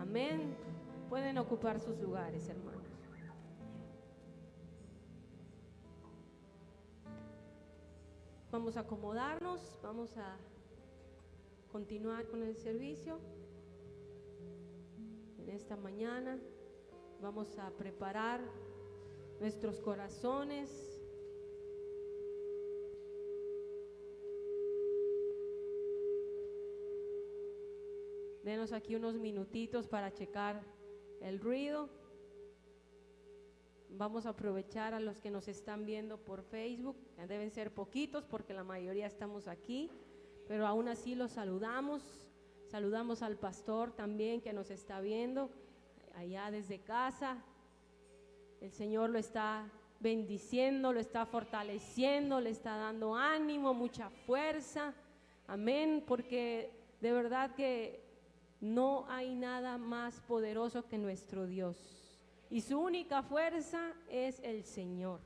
Amén. Pueden ocupar sus lugares, hermanos. Vamos a acomodarnos, vamos a continuar con el servicio. En esta mañana vamos a preparar nuestros corazones. Denos aquí unos minutitos para checar el ruido. Vamos a aprovechar a los que nos están viendo por Facebook. Deben ser poquitos porque la mayoría estamos aquí, pero aún así los saludamos. Saludamos al pastor también que nos está viendo allá desde casa. El Señor lo está bendiciendo, lo está fortaleciendo, le está dando ánimo, mucha fuerza. Amén, porque de verdad que no hay nada más poderoso que nuestro Dios, y su única fuerza es el Señor.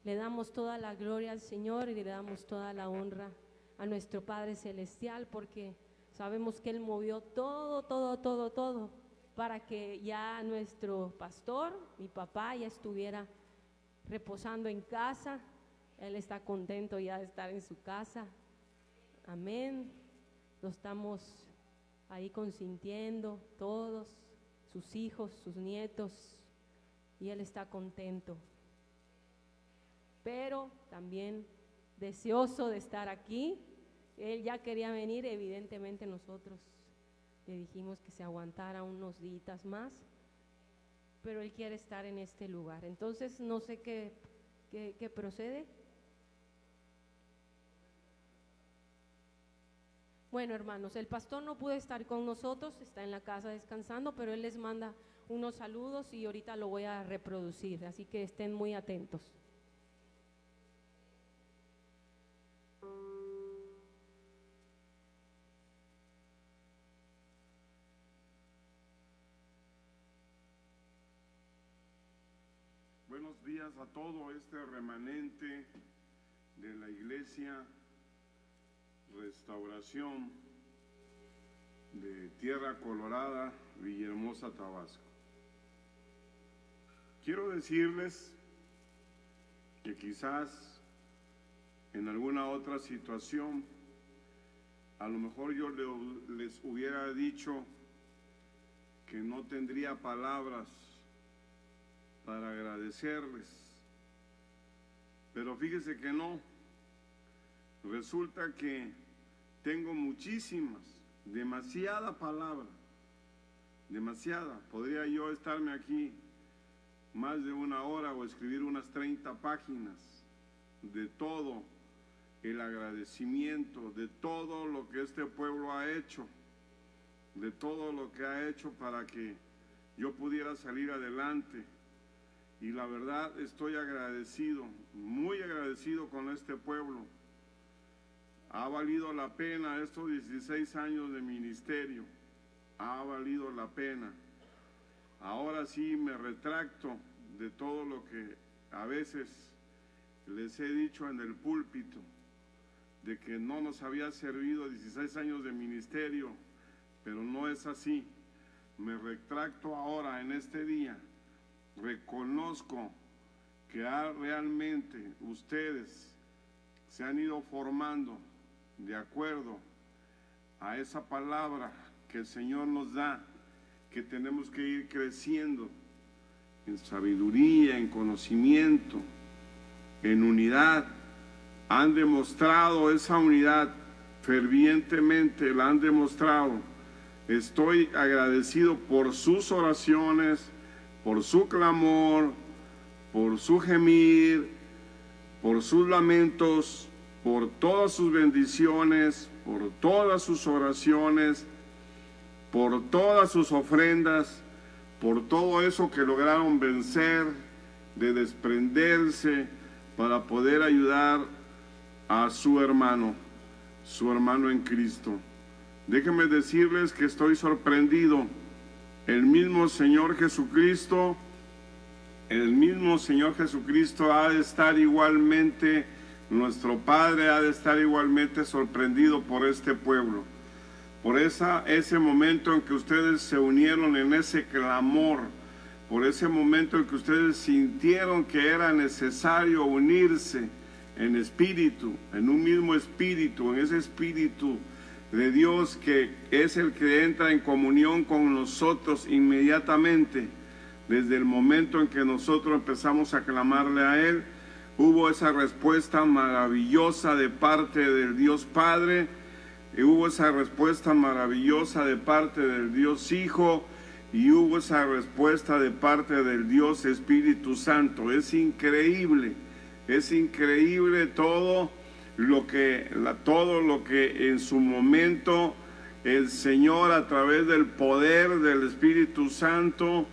Le damos toda la gloria al Señor y le damos toda la honra a nuestro Padre Celestial, porque sabemos que Él movió todo para que ya nuestro pastor, mi papá, ya estuviera reposando en casa. Él está contento ya de estar en su casa. Amén. Lo estamos ahí consintiendo todos, sus hijos, sus nietos, y él está contento, pero también deseoso de estar aquí. Él ya quería venir, evidentemente nosotros le dijimos que se aguantara unos días más, pero él quiere estar en este lugar. Entonces no sé qué procede. Bueno, hermanos, el pastor no pudo estar con nosotros, está en la casa descansando, pero él les manda unos saludos y ahorita lo voy a reproducir, así que estén muy atentos. Buenos días a todo este remanente de la iglesia Restauración de Tierra Colorada, Villahermosa, Tabasco. Quiero decirles que quizás en alguna otra situación, a lo mejor yo les hubiera dicho que no tendría palabras para agradecerles, pero fíjese que no. Resulta que tengo muchísimas, demasiada palabra, demasiada. Podría yo estarme aquí más de una hora o escribir unas 30 páginas de todo el agradecimiento, de todo lo que este pueblo ha hecho, de todo lo que ha hecho para que yo pudiera salir adelante. Y la verdad estoy agradecido, muy agradecido con este pueblo. Ha valido la pena estos 16 años de ministerio, ha valido la pena. Ahora sí me retracto de todo lo que a veces les he dicho en el púlpito, de que no nos había servido 16 años de ministerio, pero no es así. Me retracto ahora en este día, reconozco que realmente ustedes se han ido formando de acuerdo a esa palabra que el Señor nos da, que tenemos que ir creciendo en sabiduría, en conocimiento, en unidad. Han demostrado esa unidad fervientemente, la han demostrado. Estoy agradecido por sus oraciones, por su clamor, por su gemir, por sus lamentos, por todas sus bendiciones, por todas sus oraciones, por todas sus ofrendas, por todo eso que lograron vencer, de desprenderse para poder ayudar a su hermano en Cristo. Déjenme decirles que estoy sorprendido. El mismo Señor Jesucristo ha de estar igualmente, nuestro Padre ha de estar igualmente sorprendido por este pueblo. por ese momento en que ustedes se unieron en ese clamor, por ese momento en que ustedes sintieron que era necesario unirse en espíritu, en un mismo espíritu, en ese espíritu de Dios que es el que entra en comunión con nosotros inmediatamente. Desde el momento en que nosotros empezamos a clamarle a Él, hubo esa respuesta maravillosa de parte del Dios Padre, y hubo esa respuesta maravillosa de parte del Dios Hijo, y hubo esa respuesta de parte del Dios Espíritu Santo. Es increíble todo lo que en su momento el Señor, a través del poder del Espíritu Santo,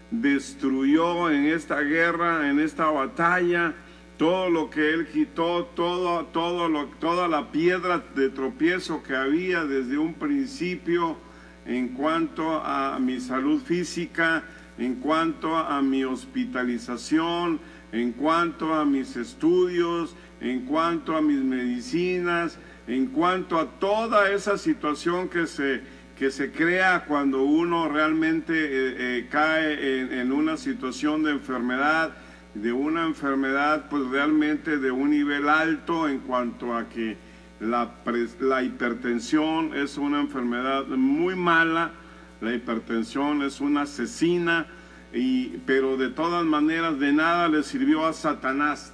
destruyó en esta guerra, en esta batalla. Todo lo que Él quitó, toda la piedra de tropiezo que había desde un principio en cuanto a mi salud física, en cuanto a mi hospitalización, en cuanto a mis estudios, en cuanto a mis medicinas, en cuanto a toda esa situación que se crea cuando uno realmente cae en una situación de enfermedad, pues realmente de un nivel alto, en cuanto a que la hipertensión es una enfermedad muy mala. La hipertensión es una asesina, pero de todas maneras de nada le sirvió a Satanás,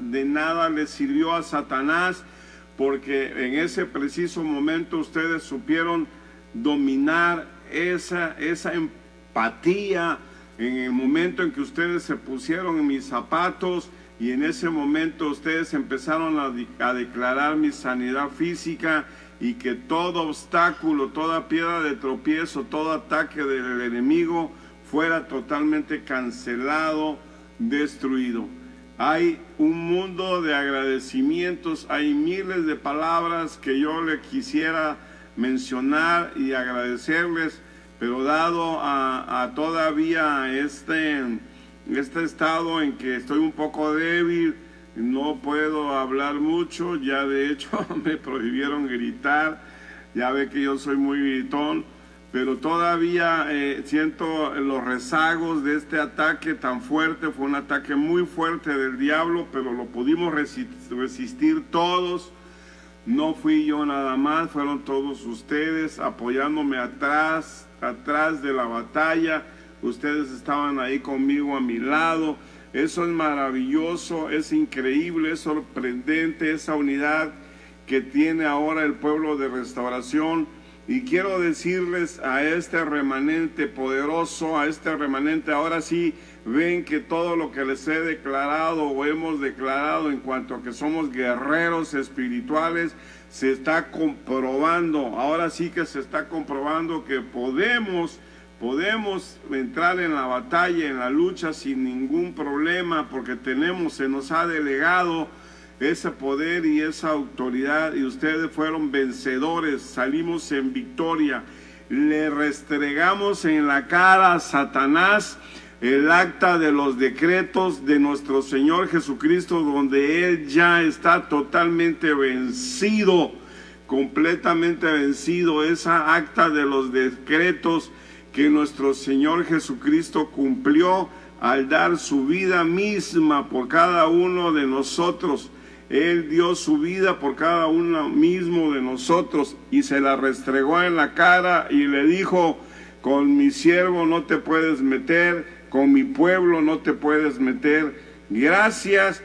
porque en ese preciso momento ustedes supieron dominar esa empatía. En el momento en que ustedes se pusieron en mis zapatos, y en ese momento ustedes empezaron a declarar mi sanidad física, y que todo obstáculo, toda piedra de tropiezo, todo ataque del enemigo fuera totalmente cancelado, destruido. Hay un mundo de agradecimientos, hay miles de palabras que yo le quisiera mencionar y agradecerles, pero dado a todavía este estado en que estoy un poco débil, no puedo hablar mucho. Ya de hecho me prohibieron gritar, ya ve que yo soy muy gritón, pero todavía siento los rezagos de este ataque tan fuerte. Fue un ataque muy fuerte del diablo, pero lo pudimos resistir todos. No fui yo nada más, fueron todos ustedes apoyándome atrás de la batalla. Ustedes estaban ahí conmigo a mi lado. Eso es maravilloso, es increíble, es sorprendente esa unidad que tiene ahora el pueblo de Restauración. Y quiero decirles a este remanente poderoso, a este remanente, ahora sí ven que todo lo que les he declarado o hemos declarado en cuanto a que somos guerreros espirituales se está comprobando. Ahora sí que se está comprobando que podemos entrar en la batalla, en la lucha sin ningún problema, porque se nos ha delegado ese poder y esa autoridad, y ustedes fueron vencedores, salimos en victoria. Le restregamos en la cara a Satanás el acta de los decretos de nuestro Señor Jesucristo, donde Él ya está totalmente vencido, completamente vencido. Esa acta de los decretos que nuestro Señor Jesucristo cumplió al dar su vida misma por cada uno de nosotros. Él dio su vida por cada uno mismo de nosotros y se la restregó en la cara y le dijo: con mi siervo no te puedes meter, con mi pueblo no te puedes meter. Gracias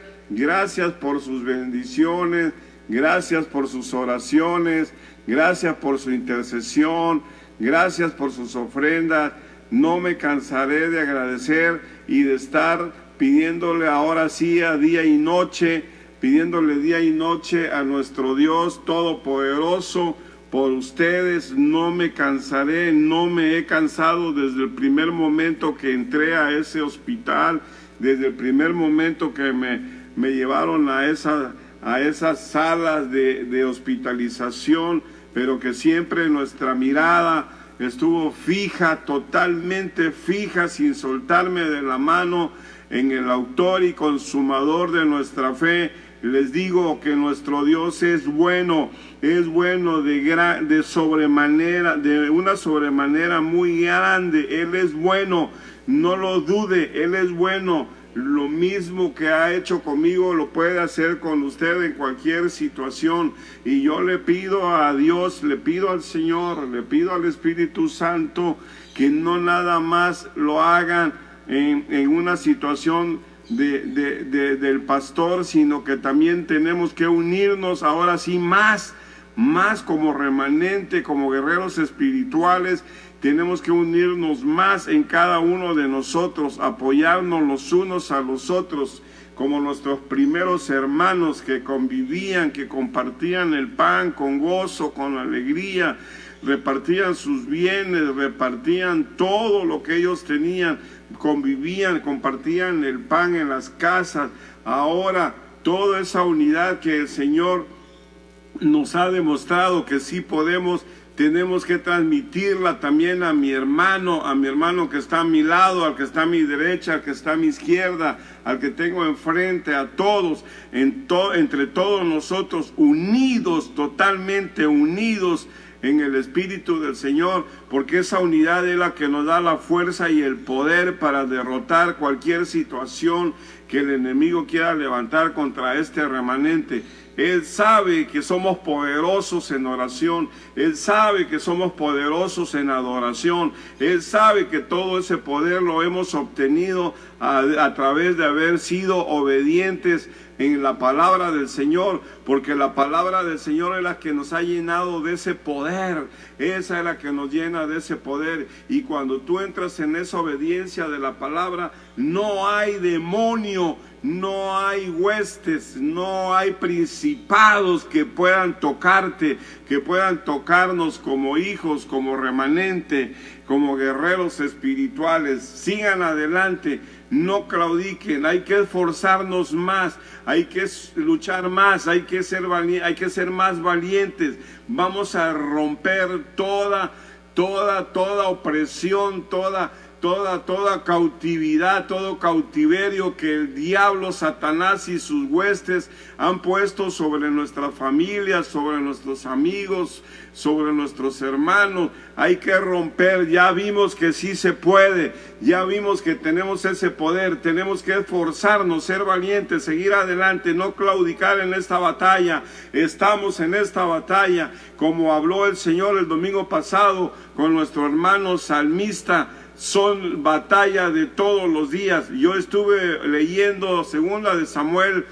por sus bendiciones, gracias por sus oraciones, gracias por su intercesión, gracias por sus ofrendas. No me cansaré de agradecer y de estar pidiéndole ahora sí a día y noche, pidiéndole día y noche a nuestro Dios Todopoderoso por ustedes. No me cansaré, no me he cansado desde el primer momento que entré a ese hospital, desde el primer momento que me llevaron a esas salas de hospitalización, pero que siempre nuestra mirada estuvo fija, totalmente fija, sin soltarme de la mano en el autor y consumador de nuestra fe, Les digo que nuestro Dios es bueno de sobremanera, de una sobremanera muy grande. Él es bueno, no lo dude, Él es bueno. Lo mismo que ha hecho conmigo lo puede hacer con usted en cualquier situación. Y yo le pido a Dios, le pido al Señor, le pido al Espíritu Santo que no nada más lo hagan en una situación del pastor, sino que también tenemos que unirnos ahora sí más como remanente, como guerreros espirituales. Tenemos que unirnos más en cada uno de nosotros, apoyarnos los unos a los otros, como nuestros primeros hermanos que convivían, que compartían el pan con gozo, con alegría, repartían sus bienes, repartían todo lo que ellos tenían, convivían, compartían el pan en las casas. Ahora, toda esa unidad que el Señor nos ha demostrado que sí podemos, tenemos que transmitirla también a mi hermano que está a mi lado, al que está a mi derecha, al que está a mi izquierda, al que tengo enfrente, a todos, entre todos nosotros, unidos, totalmente unidos en el Espíritu del Señor, porque esa unidad es la que nos da la fuerza y el poder para derrotar cualquier situación que el enemigo quiera levantar contra este remanente. Él sabe que somos poderosos en oración, Él sabe que somos poderosos en adoración, Él sabe que todo ese poder lo hemos obtenido a través de haber sido obedientes en la palabra del Señor, porque la palabra del Señor es la que nos ha llenado de ese poder, esa es la que nos llena de ese poder. Y cuando tú entras en esa obediencia de la palabra, no hay demonio, no hay huestes, no hay principados que puedan tocarte, que puedan tocarnos como hijos, como remanente, como guerreros espirituales. Sigan adelante, no claudiquen, hay que esforzarnos más, hay que luchar más, hay que ser más valientes. Vamos a romper toda opresión, toda cautividad, todo cautiverio que el diablo, Satanás y sus huestes han puesto sobre nuestras familias, sobre nuestros amigos, sobre nuestros hermanos. Hay que romper. Ya vimos que sí se puede, ya vimos que tenemos ese poder. Tenemos que esforzarnos, ser valientes, seguir adelante, no claudicar en esta batalla. Estamos en esta batalla, como habló el Señor el domingo pasado con nuestro hermano salmista. Son batallas de todos los días. Yo estuve leyendo segunda de Samuel,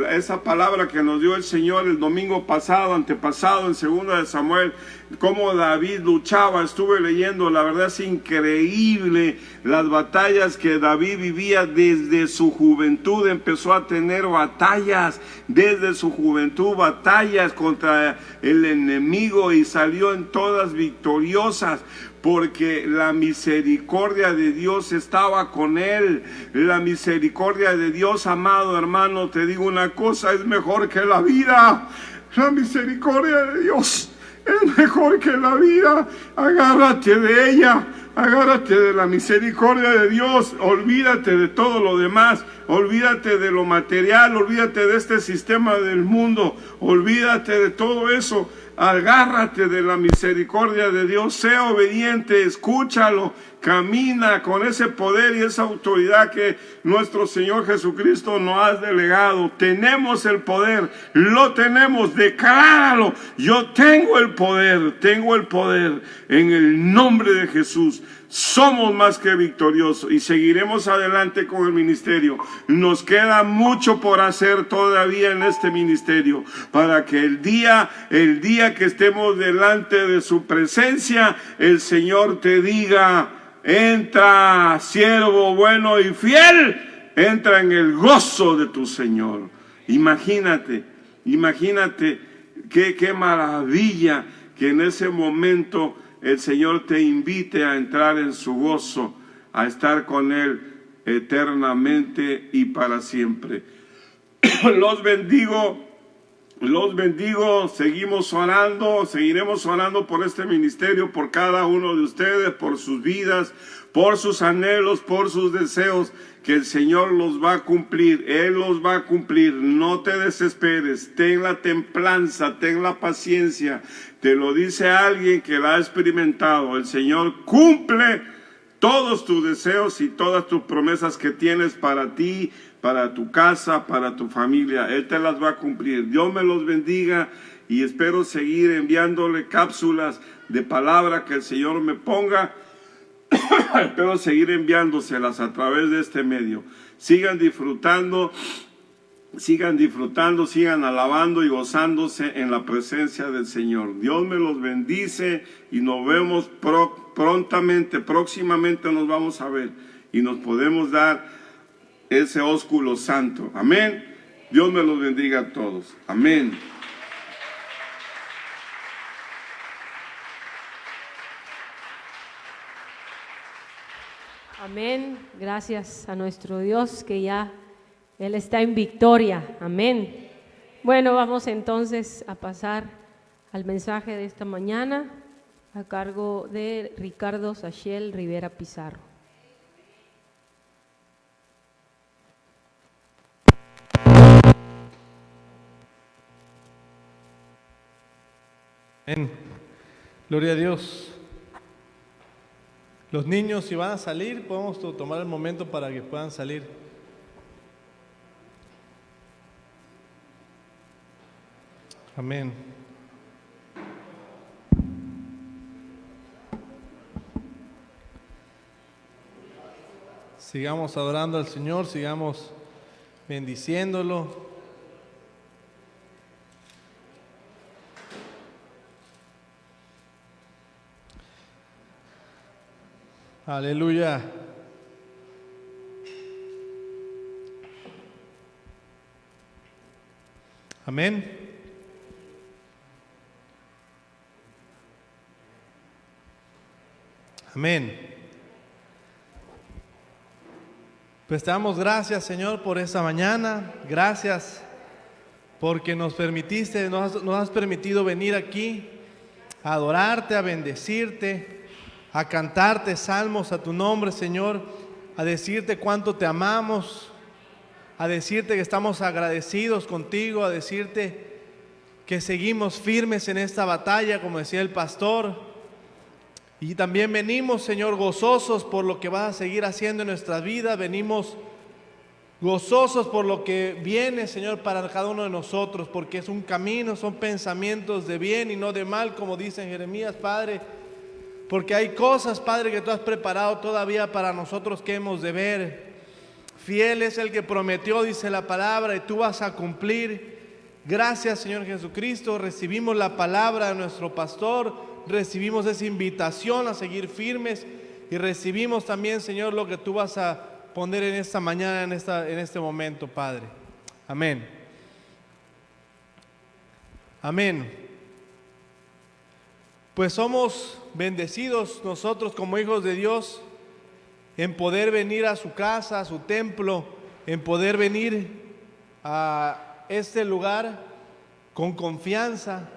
esa palabra que nos dio el Señor el domingo pasado, antepasado, en segunda de Samuel, cómo David luchaba. Estuve leyendo, la verdad es increíble las batallas que David vivía desde su juventud. Empezó a tener batallas desde su juventud, batallas contra el enemigo, y salió en todas victoriosas, porque la misericordia de Dios estaba con él. La misericordia de Dios, amado hermano, te digo una cosa, es mejor que la vida. La misericordia de Dios es mejor que la vida. Agárrate de ella, agárrate de la misericordia de Dios. Olvídate de todo lo demás, olvídate de lo material, olvídate de este sistema del mundo, olvídate de todo eso. Agárrate de la misericordia de Dios, sea obediente, escúchalo, camina con ese poder y esa autoridad que nuestro Señor Jesucristo nos ha delegado. Tenemos el poder, lo tenemos, decláralo. Yo tengo el poder en el nombre de Jesús. Somos más que victoriosos y seguiremos adelante con el ministerio. Nos queda mucho por hacer todavía en este ministerio, para que el día que estemos delante de su presencia, el Señor te diga: entra, siervo bueno y fiel, entra en el gozo de tu Señor. Imagínate qué maravilla que en ese momento el Señor te invite a entrar en su gozo, a estar con Él eternamente y para siempre. Los bendigo Los bendigo, seguimos orando, seguiremos orando por este ministerio, por cada uno de ustedes, por sus vidas, por sus anhelos, por sus deseos, que el Señor los va a cumplir, Él los va a cumplir. No te desesperes, ten la templanza, ten la paciencia. Te lo dice alguien que la ha experimentado. El Señor cumple todos tus deseos y todas tus promesas que tienes para ti, para tu casa, para tu familia. Él te las va a cumplir. Dios me los bendiga y espero seguir enviándole cápsulas de palabra que el Señor me ponga. Espero seguir enviándoselas a través de este medio. Sigan disfrutando, sigan alabando y gozándose en la presencia del Señor. Dios me los bendice y nos vemos prontamente, próximamente nos vamos a ver y nos podemos dar ese ósculo santo. Amén. Dios me los bendiga a todos. Amén. Amén. Gracias a nuestro Dios que ya Él está en victoria. Amén. Bueno, vamos entonces a pasar al mensaje de esta mañana a cargo de Ricardo Sachel Rivera Pizarro. Amén. Gloria a Dios. Los niños, si van a salir, podemos tomar el momento para que puedan salir. Amén. Sigamos adorando al Señor, sigamos bendiciéndolo. Aleluya. Amén. Amén. Pues te damos gracias, Señor, por esta mañana. Gracias porque nos has permitido venir aquí a adorarte, a bendecirte, a cantarte salmos a tu nombre, Señor, a decirte cuánto te amamos, a decirte que estamos agradecidos contigo, a decirte que seguimos firmes en esta batalla, como decía el pastor. Y también venimos, Señor, gozosos por lo que vas a seguir haciendo en nuestras vidas. Venimos gozosos por lo que viene, Señor, para cada uno de nosotros, porque es un camino, son pensamientos de bien y no de mal, como dice en Jeremías, Padre. Porque hay cosas, Padre, que tú has preparado todavía para nosotros que hemos de ver. Fiel es el que prometió, dice la palabra, y tú vas a cumplir. Gracias, Señor Jesucristo. Recibimos la palabra de nuestro pastor, recibimos esa invitación a seguir firmes y recibimos también, Señor, lo que tú vas a poner en esta mañana, en este momento, Padre. Amén. Amén. Pues somos bendecidos nosotros como hijos de Dios en poder venir a su casa, a su templo, en poder venir a este lugar con confianza,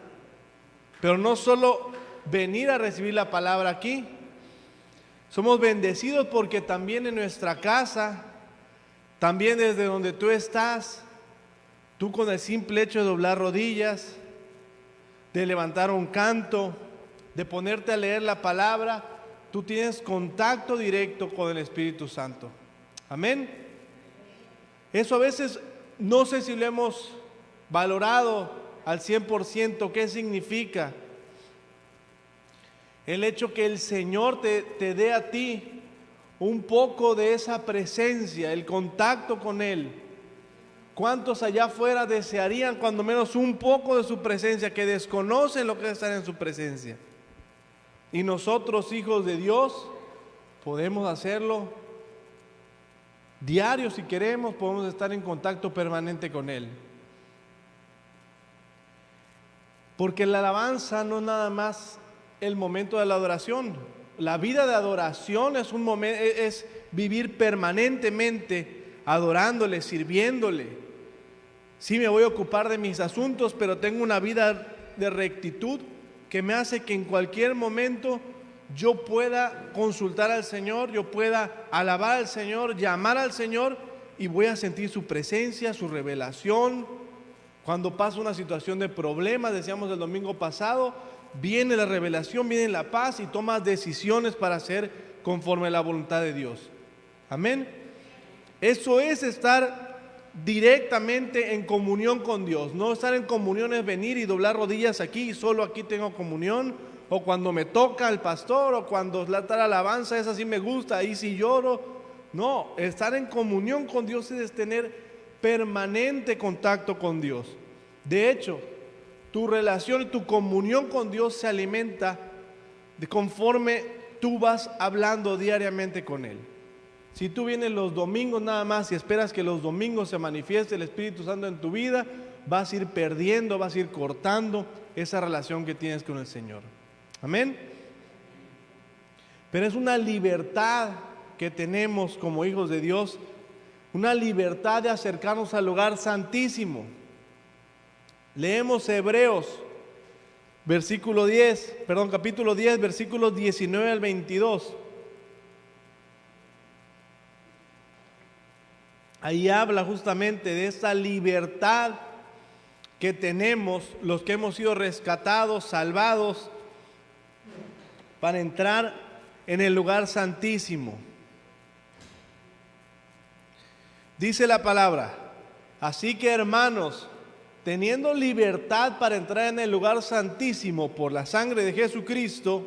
pero no solo venir a recibir la palabra aquí, somos bendecidos porque también en nuestra casa, también desde donde tú estás, tú con el simple hecho de doblar rodillas, de levantar un canto, de ponerte a leer la palabra, tú tienes contacto directo con el Espíritu Santo. Amén. Eso a veces no sé si lo hemos valorado al 100%. ¿Qué significa? El hecho que el Señor te dé a ti un poco de esa presencia, el contacto con Él. ¿Cuántos allá afuera desearían cuando menos un poco de su presencia, que desconocen lo que es estar en su presencia? Y nosotros, hijos de Dios, podemos hacerlo diario si queremos, podemos estar en contacto permanente con Él. Porque la alabanza no es nada más el momento de la adoración. La vida de adoración es un momento, es vivir permanentemente adorándole, sirviéndole. Sí me voy a ocupar de mis asuntos, pero tengo una vida de rectitud que me hace que en cualquier momento yo pueda consultar al Señor, yo pueda alabar al Señor, llamar al Señor, y voy a sentir su presencia, su revelación. Cuando pasa una situación de problema, decíamos el domingo pasado, viene la revelación, viene la paz y tomas decisiones para hacer conforme a la voluntad de Dios. Amén. Eso es estar directamente en comunión con Dios. No estar en comunión es venir y doblar rodillas aquí y solo aquí tengo comunión, o cuando me toca el pastor, o cuando la tal alabanza, esa sí me gusta, ahí sí lloro. No, estar en comunión con Dios es tener permanente contacto con Dios. De hecho, tu relación y tu comunión con Dios se alimenta de conforme tú vas hablando diariamente con Él. Si tú vienes los domingos nada más y esperas que los domingos se manifieste el Espíritu Santo en tu vida, vas a ir perdiendo, vas a ir cortando esa relación que tienes con el Señor. Amén. Pero es una libertad que tenemos como hijos de Dios, una libertad de acercarnos al lugar santísimo. Leemos Hebreos, capítulo 10, versículos 19 al 22. Ahí habla justamente de esa libertad que tenemos los que hemos sido rescatados, salvados, para entrar en el lugar santísimo. Dice la palabra: así que, hermanos, teniendo libertad para entrar en el lugar santísimo por la sangre de Jesucristo,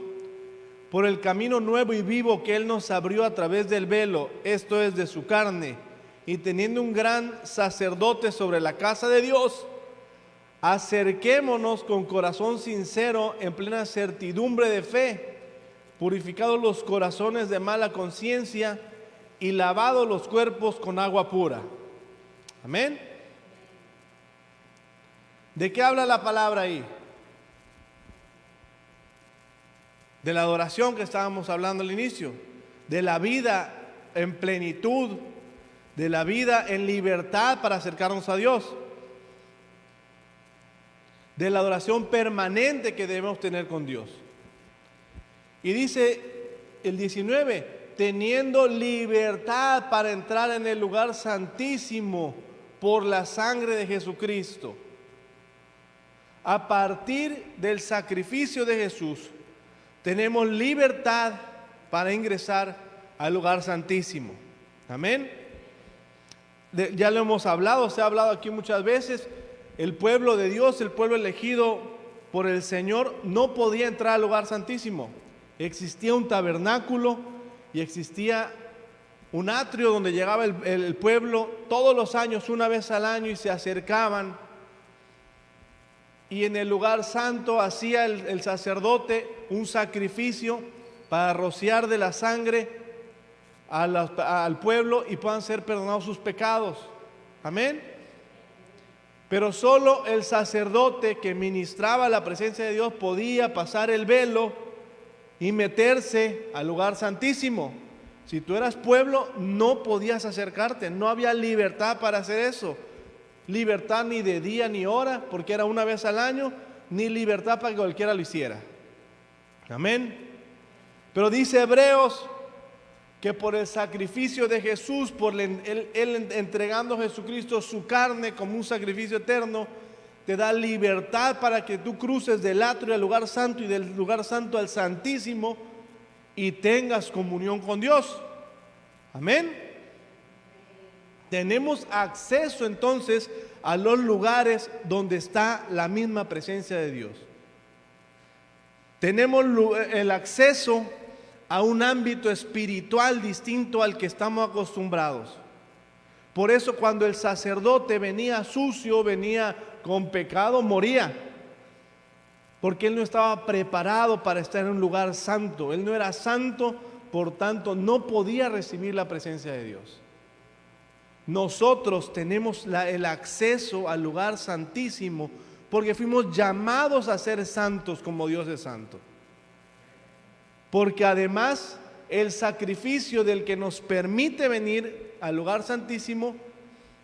por el camino nuevo y vivo que Él nos abrió a través del velo, esto es, de su carne, y teniendo un gran sacerdote sobre la casa de Dios, acerquémonos con corazón sincero, en plena certidumbre de fe, purificados los corazones de mala conciencia y lavados los cuerpos con agua pura. Amén. ¿De qué habla la palabra ahí? De la adoración que estábamos hablando al inicio, de la vida en plenitud, de la vida en libertad para acercarnos a Dios, de la adoración permanente que debemos tener con Dios. Y dice el 19, teniendo libertad para entrar en el lugar santísimo por la sangre de Jesucristo. A partir del sacrificio de Jesús, tenemos libertad para ingresar al lugar santísimo. Amén. Ya lo hemos hablado, se ha hablado aquí muchas veces. El pueblo de Dios, el pueblo elegido por el Señor, no podía entrar al lugar santísimo. Existía un tabernáculo y existía un atrio donde llegaba el pueblo todos los años, una vez al año, y se acercaban. Y en el lugar santo hacía el sacerdote un sacrificio para rociar de la sangre al pueblo y puedan ser perdonados sus pecados. Amén. Pero solo el sacerdote que ministraba la presencia de Dios podía pasar el velo y meterse al lugar santísimo. Si tú eras pueblo, no podías acercarte, no había libertad para hacer eso. Libertad ni de día ni hora, porque era una vez al año, ni libertad para que cualquiera lo hiciera. Amén. Pero dice Hebreos que por el sacrificio de Jesús, por él entregando a Jesucristo su carne como un sacrificio eterno, te da libertad para que tú cruces del atrio al lugar santo y del lugar santo al santísimo y tengas comunión con Dios. Amén. Tenemos acceso entonces a los lugares donde está la misma presencia de Dios. Tenemos el acceso a un ámbito espiritual distinto al que estamos acostumbrados. Por eso cuando el sacerdote venía sucio, venía con pecado, moría. Porque él no estaba preparado para estar en un lugar santo. Él no era santo, por tanto no podía recibir la presencia de Dios. Nosotros tenemos el acceso al lugar santísimo porque fuimos llamados a ser santos como Dios es santo. Porque además el sacrificio del que nos permite venir al lugar santísimo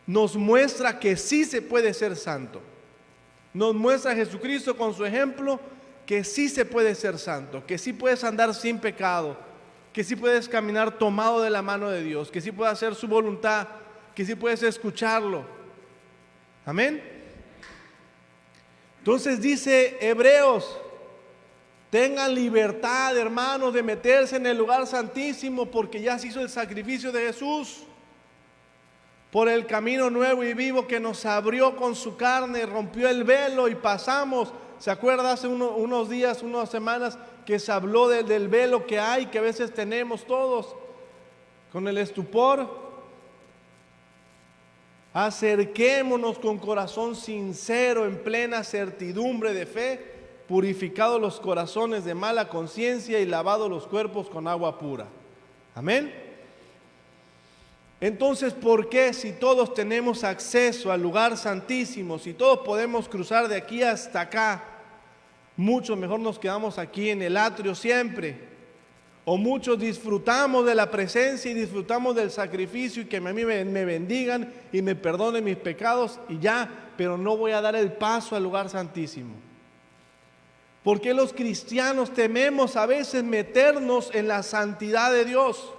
nos muestra que sí se puede ser santo. Nos muestra Jesucristo con su ejemplo que sí se puede ser santo, que sí puedes andar sin pecado, que sí puedes caminar tomado de la mano de Dios, que sí puedes hacer su voluntad, que sí puedes escucharlo. Amén. Entonces dice Hebreos, tengan libertad, hermanos, de meterse en el lugar santísimo, porque ya se hizo el sacrificio de Jesús por el camino nuevo y vivo que nos abrió con su carne, rompió el velo y pasamos. ¿Se acuerda hace unos días, unas semanas, que se habló del velo que hay, que a veces tenemos todos con el estupor? Acerquémonos con corazón sincero, en plena certidumbre de fe, purificados los corazones de mala conciencia y lavados los cuerpos con agua pura. Amén. Entonces, ¿por qué si todos tenemos acceso al lugar santísimo, si todos podemos cruzar de aquí hasta acá, mucho mejor nos quedamos aquí en el atrio siempre? O muchos disfrutamos de la presencia y disfrutamos del sacrificio y que a mí me bendigan y me perdonen mis pecados y ya, pero no voy a dar el paso al lugar santísimo. ¿Por qué los cristianos tememos a veces meternos en la santidad de Dios?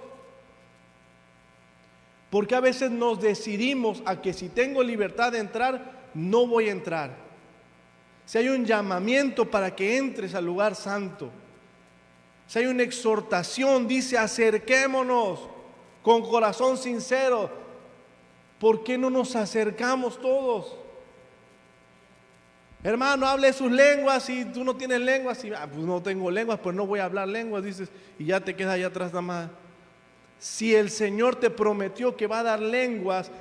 Porque a veces nos decidimos a que si tengo libertad de entrar, no voy a entrar. Si hay un llamamiento para que entres al lugar santo, si hay una exhortación, dice acerquémonos con corazón sincero, ¿por qué no nos acercamos todos? Hermano, hable sus lenguas y tú no tienes lenguas. Y, pues no tengo lenguas, pues no voy a hablar lenguas, dices, y ya te quedas allá atrás nada más. Si el Señor te prometió que va a dar lenguas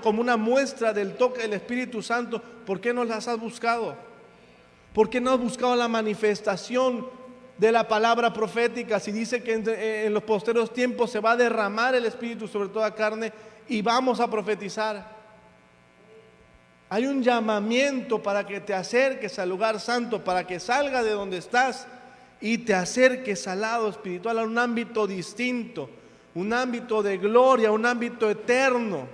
como una muestra del toque del Espíritu Santo, ¿por qué no las has buscado? ¿Por qué no has buscado la manifestación de la palabra profética? Si dice que en los posteriores tiempos se va a derramar el Espíritu sobre toda carne y vamos a profetizar. Hay un llamamiento para que te acerques al lugar santo, para que salgas de donde estás y te acerques al lado espiritual, a un ámbito distinto, un ámbito de gloria, un ámbito eterno.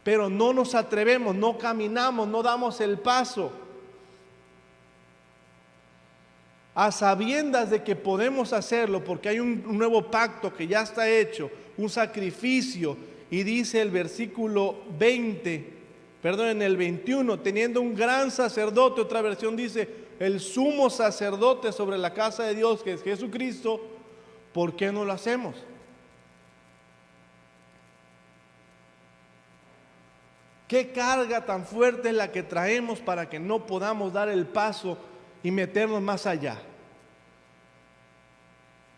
Pero no nos atrevemos, no caminamos, no damos el paso, a sabiendas de que podemos hacerlo, porque hay un nuevo pacto que ya está hecho, un sacrificio. Y dice el versículo 21, teniendo un gran sacerdote, otra versión dice, el sumo sacerdote sobre la casa de Dios, que es Jesucristo, ¿por qué no lo hacemos? ¿Qué carga tan fuerte es la que traemos para que no podamos dar el paso y meternos más allá?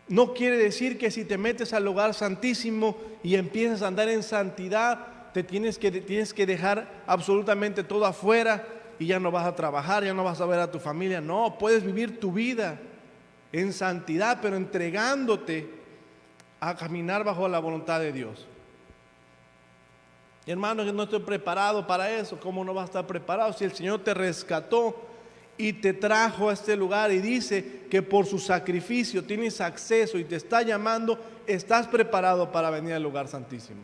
No quiere decir que si te metes al lugar santísimo y empiezas a andar en santidad, tienes que dejar absolutamente todo afuera y ya no vas a trabajar, ya no vas a ver a tu familia. No, puedes vivir tu vida en santidad, pero entregándote a caminar bajo la voluntad de Dios. Hermano, yo no estoy preparado para eso. ¿Cómo no vas a estar preparado si el Señor te rescató y te trajo a este lugar y dice que por su sacrificio tienes acceso y te está llamando? Estás preparado para venir al lugar santísimo.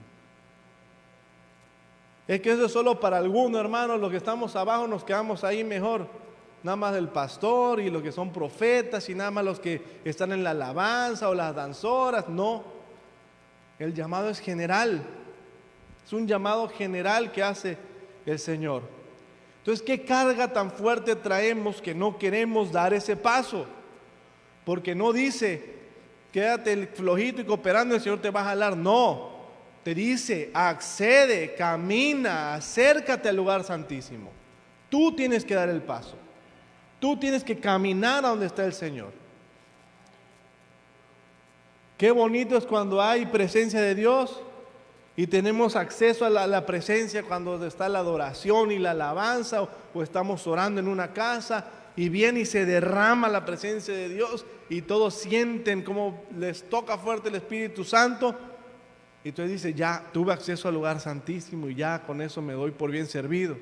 Es que eso es solo para algunos, hermanos. Los que estamos abajo nos quedamos ahí mejor, nada más el pastor y los que son profetas y nada más los que están en la alabanza o las danzoras. No, el llamado es general, es un llamado general que hace el Señor. Entonces, ¿qué carga tan fuerte traemos que no queremos dar ese paso? Porque no dice, quédate flojito y cooperando, el Señor te va a jalar. No, te dice, accede, camina, acércate al lugar santísimo. Tú tienes que dar el paso. Tú tienes que caminar a donde está el Señor. Qué bonito es cuando hay presencia de Dios y tenemos acceso a la presencia cuando está la adoración y la alabanza, o estamos orando en una casa y viene y se derrama la presencia de Dios y todos sienten como les toca fuerte el Espíritu Santo. Y entonces dice, ya tuve acceso al lugar santísimo y ya con eso me doy por bien servido.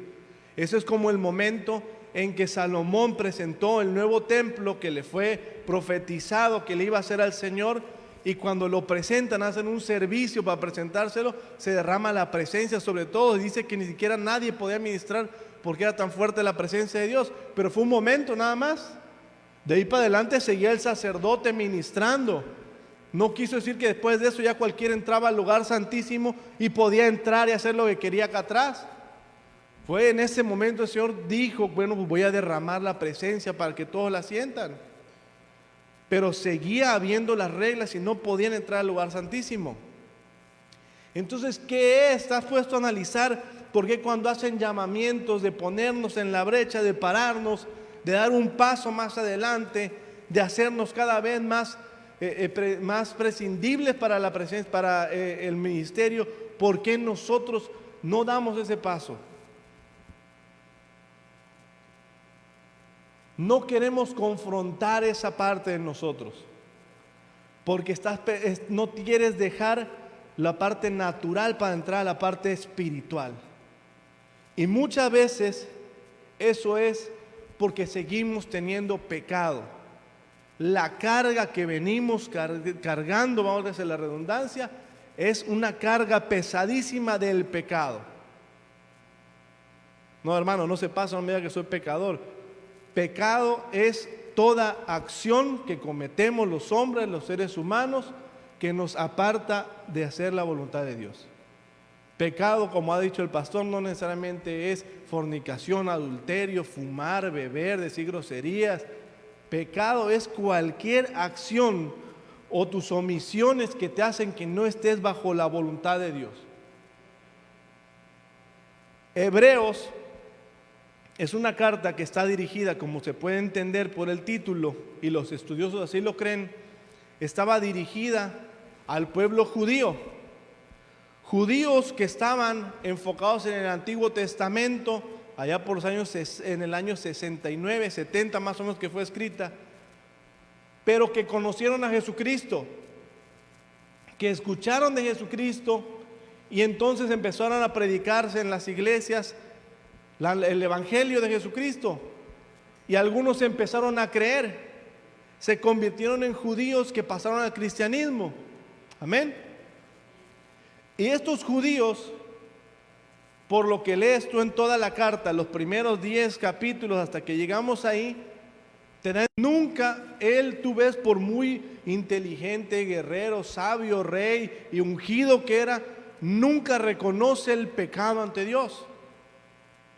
Eso es como el momento en que Salomón presentó el nuevo templo que le fue profetizado que le iba a hacer al Señor, y cuando lo presentan, hacen un servicio para presentárselo, se derrama la presencia sobre todo, y dice que ni siquiera nadie podía ministrar porque era tan fuerte la presencia de Dios, pero fue un momento nada más. De ahí para adelante seguía el sacerdote ministrando. No quiso decir que después de eso ya cualquiera entraba al lugar santísimo y podía entrar y hacer lo que quería acá atrás. Fue en ese momento el Señor dijo, bueno, pues voy a derramar la presencia para que todos la sientan. Pero seguía habiendo las reglas y no podían entrar al lugar santísimo. Entonces, ¿qué es? ¿Estás puesto a analizar por qué cuando hacen llamamientos de ponernos en la brecha, de pararnos, de dar un paso más adelante, de hacernos cada vez más prescindibles para la presencia, para el ministerio, por qué nosotros no damos ese paso? No queremos confrontar esa parte de nosotros, porque no quieres dejar la parte natural para entrar a la parte espiritual. Y muchas veces eso es porque seguimos teniendo pecado. La carga que venimos cargando, vamos a decir la redundancia, es una carga pesadísima del pecado. No, hermano, no se pasa, no me diga que soy pecador. Pecado es toda acción que cometemos los hombres, los seres humanos, que nos aparta de hacer la voluntad de Dios. Pecado, como ha dicho el pastor, no necesariamente es fornicación, adulterio, fumar, beber, decir groserías. Pecado es cualquier acción o tus omisiones que te hacen que no estés bajo la voluntad de Dios. Hebreos es una carta que está dirigida, como se puede entender por el título, y los estudiosos así lo creen, estaba dirigida al pueblo judío. Judíos que estaban enfocados en el Antiguo Testamento, allá por los años, en el año 69, 70 más o menos que fue escrita, pero que conocieron a Jesucristo, que escucharon de Jesucristo y entonces empezaron a predicarse en las iglesias el Evangelio de Jesucristo, y algunos empezaron a creer, se convirtieron en judíos que pasaron al cristianismo. Amén. Y estos judíos, por lo que lees tú en toda la carta, los primeros 10 capítulos hasta que llegamos ahí, nunca tú ves, por muy inteligente, guerrero, sabio, rey y ungido que era, nunca reconoce el pecado ante Dios.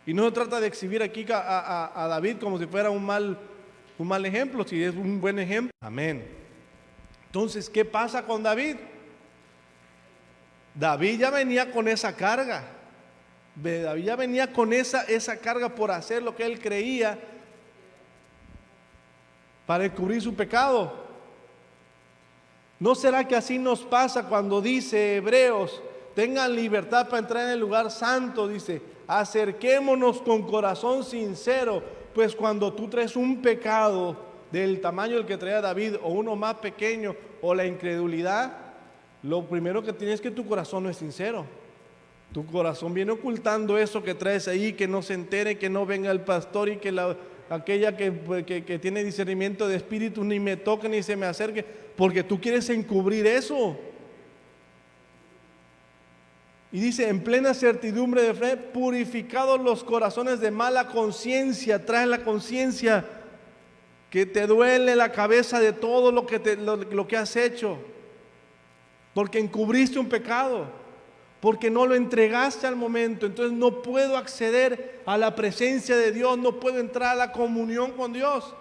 Y no se trata de exhibir aquí a David como si fuera un mal ejemplo, si es un buen ejemplo. Amén. Entonces, ¿qué pasa con David? David ya venía con esa carga. David ya venía con esa carga por hacer lo que él creía para encubrir su pecado. ¿No será que así nos pasa cuando dice Hebreos, tengan libertad para entrar en el lugar santo? Dice, acerquémonos con corazón sincero, pues cuando tú traes un pecado del tamaño del que traía David, o uno más pequeño, o la incredulidad, lo primero que tienes es que tu corazón no es sincero. Tu corazón viene ocultando eso que traes ahí, que no se entere, que no venga el pastor y que aquella que tiene discernimiento de espíritu ni me toque ni se me acerque, porque tú quieres encubrir eso. Y dice, en plena certidumbre de fe, purificados los corazones de mala conciencia. Trae la conciencia que te duele la cabeza de todo lo que has hecho, porque encubriste un pecado, porque no lo entregaste al momento. Entonces no puedo acceder a la presencia de Dios, no puedo entrar a la comunión con Dios.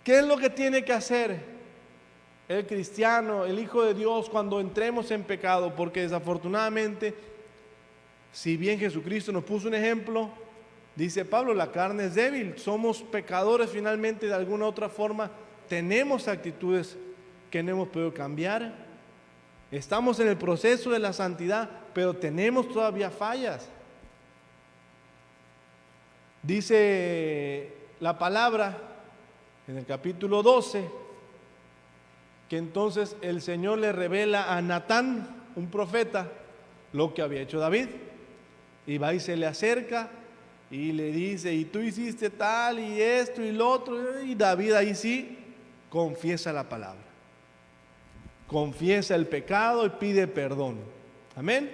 ¿Qué es lo que tiene que hacer el cristiano, el Hijo de Dios, cuando entremos en pecado? Porque desafortunadamente, si bien Jesucristo nos puso un ejemplo, dice Pablo, la carne es débil, somos pecadores finalmente, de alguna otra forma tenemos actitudes que no hemos podido cambiar, estamos en el proceso de la santidad, pero tenemos todavía fallas. Dice la palabra en el capítulo 12, que entonces el Señor le revela a Natán, un profeta, lo que había hecho David, y va y se le acerca y le dice, y tú hiciste tal y esto y lo otro, y David ahí sí confiesa la palabra, confiesa el pecado y pide perdón. Amén.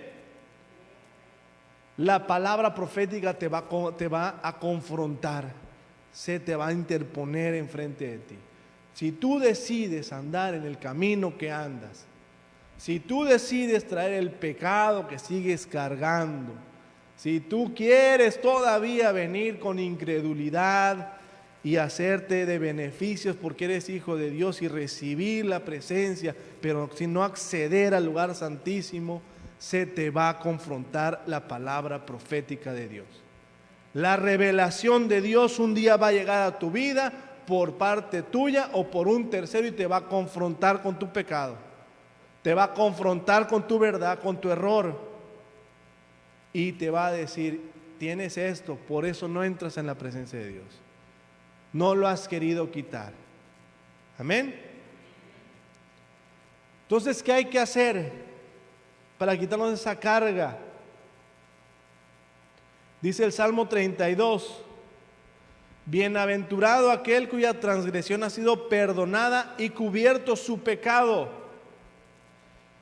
La palabra profética te va a confrontar, se te va a interponer enfrente de ti. Si tú decides andar en el camino que andas, si tú decides traer el pecado que sigues cargando, si tú quieres todavía venir con incredulidad y hacerte de beneficios porque eres hijo de Dios y recibir la presencia, pero sin no acceder al lugar santísimo, se te va a confrontar la palabra profética de Dios. La revelación de Dios un día va a llegar a tu vida por parte tuya o por un tercero y te va a confrontar con tu pecado. Te va a confrontar con tu verdad, con tu error. Y te va a decir, tienes esto, por eso no entras en la presencia de Dios. No lo has querido quitar. Amén. Entonces, ¿qué hay que hacer para quitarnos esa carga? Dice el Salmo 32, bienaventurado aquel cuya transgresión ha sido perdonada y cubierto su pecado.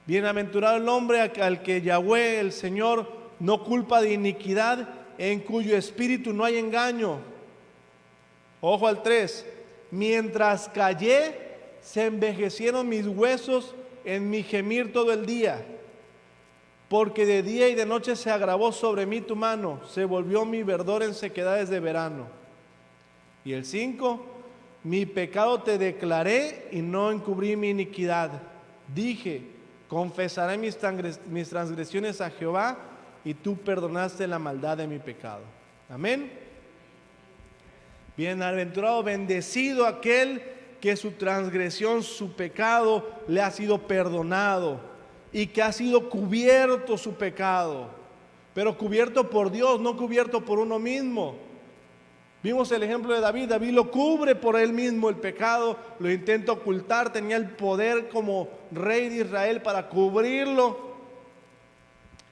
Bienaventurado el hombre al que Yahweh, el Señor, no culpa de iniquidad, en cuyo espíritu no hay engaño. Ojo al 3, mientras callé, se envejecieron mis huesos en mi gemir todo el día, porque de día y de noche se agravó sobre mí tu mano, se volvió mi verdor en sequedades de verano. Y el 5, mi pecado te declaré y no encubrí mi iniquidad. Dije, confesaré mis transgresiones a Jehová, y tú perdonaste la maldad de mi pecado. Amén. Bienaventurado, bendecido aquel que su transgresión, su pecado le ha sido perdonado y que ha sido cubierto su pecado, pero cubierto por Dios, no cubierto por uno mismo. Vimos el ejemplo de David. David lo cubre por él mismo el pecado, lo intenta ocultar, tenía el poder como rey de Israel para cubrirlo,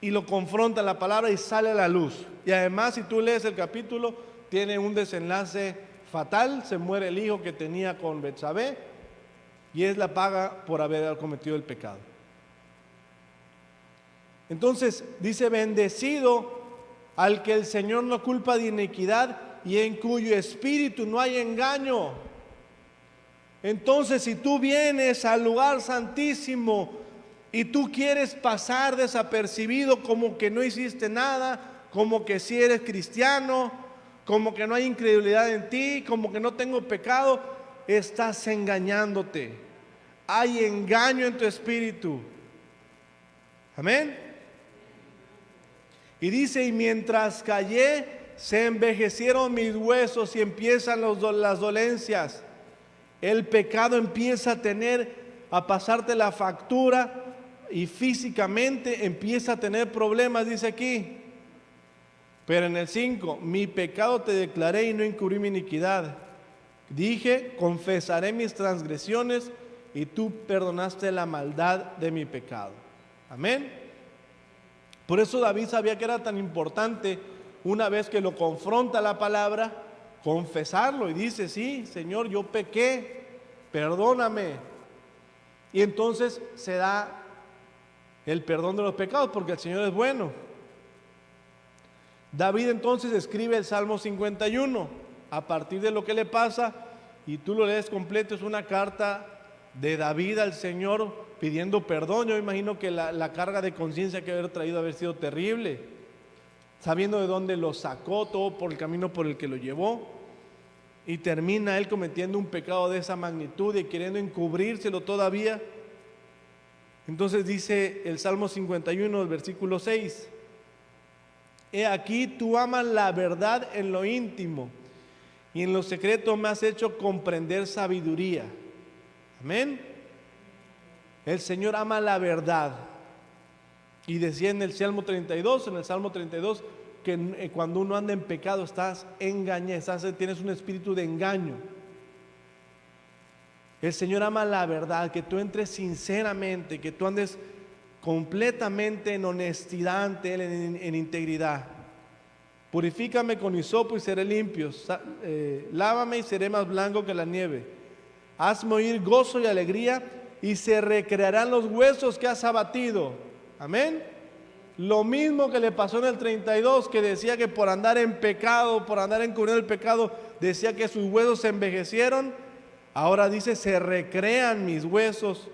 y lo confronta en la palabra y sale a la luz. Y además, si tú lees el capítulo, tiene un desenlace fatal, se muere el hijo que tenía con Betsabé, y es la paga por haber cometido el pecado. Entonces dice, bendecido al que el Señor no culpa de iniquidad y en cuyo espíritu no hay engaño. Entonces, si tú vienes al lugar santísimo y tú quieres pasar desapercibido, como que no hiciste nada, como que si eres cristiano, como que no hay incredulidad en ti, como que no tengo pecado, estás engañándote. Hay engaño en tu espíritu. Amén. Y dice, y mientras callé, se envejecieron mis huesos, y empiezan las dolencias. El pecado empieza a pasarte la factura, y físicamente empieza a tener problemas, dice aquí. Pero en el 5, mi pecado te declaré y no encubrí mi iniquidad. Dije, confesaré mis transgresiones y tú perdonaste la maldad de mi pecado. Amén. Por eso David sabía que era tan importante, una vez que lo confronta la palabra, confesarlo y dice, sí, Señor, yo pequé, perdóname. Y entonces se da el perdón de los pecados, porque el Señor es bueno. David entonces escribe el Salmo 51 a partir de lo que le pasa, y tú lo lees completo. Es una carta de David al Señor pidiendo perdón. Yo imagino que la carga de conciencia que haber traído haber sido terrible, sabiendo de dónde lo sacó, todo por el camino por el que lo llevó, y termina él cometiendo un pecado de esa magnitud y queriendo encubrírselo todavía. Entonces dice el Salmo 51, el versículo 6, he aquí, tú amas la verdad en lo íntimo, y en lo secreto me has hecho comprender sabiduría. Amén. El Señor ama la verdad. Y decía en el Salmo 32, que cuando uno anda en pecado estás engañado, tienes un espíritu de engaño. El Señor ama la verdad, que tú entres sinceramente, que tú andes completamente en honestidad ante Él, en integridad. Purifícame con hisopo y seré limpio. Lávame y seré más blanco que la nieve. Hazme oír gozo y alegría, y se recrearán los huesos que has abatido. Amén. Lo mismo que le pasó en el 32, que decía que por andar en pecado, por andar encubriendo el pecado, decía que sus huesos se envejecieron. Ahora dice, se recrean mis huesos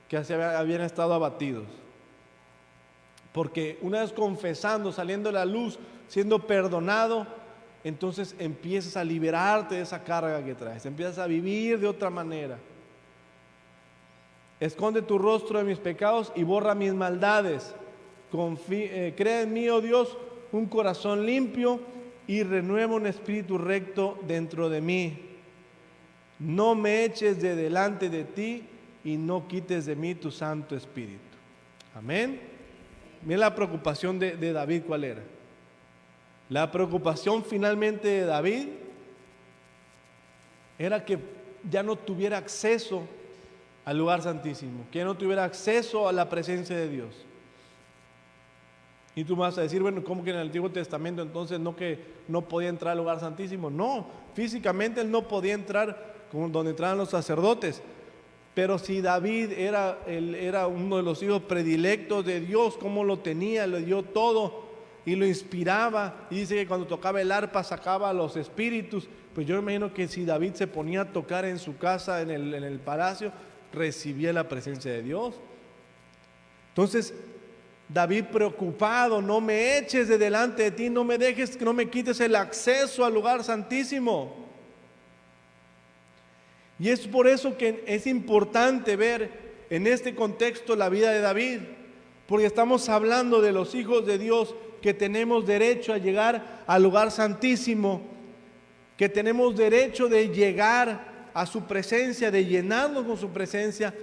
que habían estado abatidos. Porque una vez confesando, saliendo a la luz, siendo perdonado, entonces empiezas a liberarte de esa carga que traes, empiezas a vivir de otra manera. Esconde tu rostro de mis pecados y borra mis maldades. Crea en mí, oh Dios, un corazón limpio y renueva un espíritu recto dentro de mí. No me eches de delante de ti y no quites de mí tu Santo Espíritu. Amén. Mira la preocupación de David, ¿cuál era? La preocupación finalmente de David era que ya no tuviera acceso al lugar santísimo, que ya no tuviera acceso a la presencia de Dios. Y tú vas a decir, bueno, ¿cómo que en el Antiguo Testamento entonces que no podía entrar al lugar santísimo? No, físicamente él no podía entrar como donde entraban los sacerdotes. Pero si David era uno de los hijos predilectos de Dios, como lo tenía, le dio todo y lo inspiraba, y dice que cuando tocaba el arpa sacaba los espíritus. Pues yo me imagino que si David se ponía a tocar en su casa, en el palacio, recibía la presencia de Dios. Entonces David preocupado, no me eches de delante de ti, no me dejes, no me quites el acceso al lugar santísimo. Y es por eso que es importante ver en este contexto la vida de David, porque estamos hablando de los hijos de Dios que tenemos derecho a llegar al lugar santísimo, que tenemos derecho de llegar a su presencia, de llenarnos con su presencia,